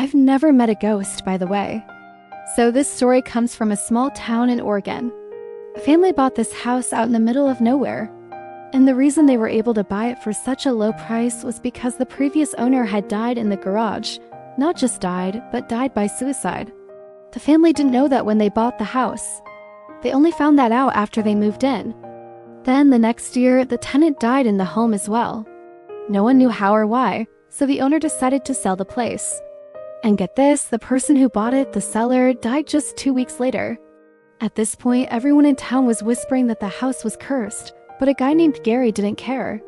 I've never met a ghost, by the way. So this story comes from a small town in Oregon. A family bought this house out in the middle of nowhere. And the reason they were able to buy it for such a low price was because the previous owner had died in the garage. Not just died, but died by suicide. The family didn't know that when they bought the house. They only found that out after they moved in. Then the next year, the tenant died in the home as well. No one knew how or why, so the owner decided to sell the place. And get this, the person who bought it, the seller, died just 2 weeks later. At this point, everyone in town was whispering that the house was cursed, but a guy named Gary didn't care.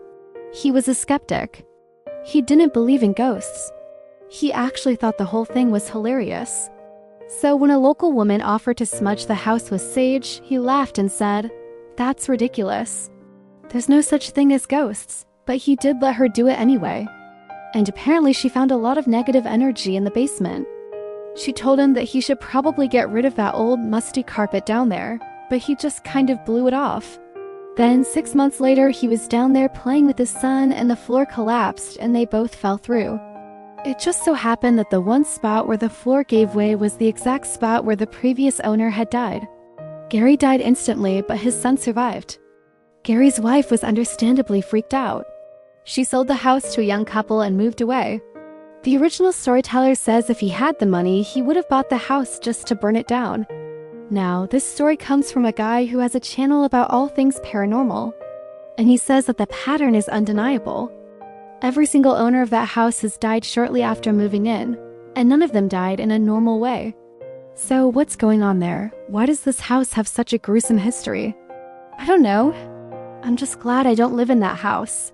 He was a skeptic. He didn't believe in ghosts. He actually thought the whole thing was hilarious. So when a local woman offered to smudge the house with sage, he laughed and said, "That's ridiculous. There's no such thing as ghosts," but he did let her do it anyway. And apparently she found a lot of negative energy in the basement. She told him that he should probably get rid of that old musty carpet down there, but he just kind of blew it off. Then 6 months later, he was down there playing with his son and the floor collapsed and they both fell through. It just so happened that the one spot where the floor gave way was the exact spot where the previous owner had died. Gary died instantly, but his son survived. Gary's wife was understandably freaked out. She sold the house to a young couple and moved away. The original storyteller says if he had the money, he would have bought the house just to burn it down. Now, this story comes from a guy who has a channel about all things paranormal, and he says that the pattern is undeniable. Every single owner of that house has died shortly after moving in, and none of them died in a normal way. So what's going on there? Why does this house have such a gruesome history? I don't know. I'm just glad I don't live in that house.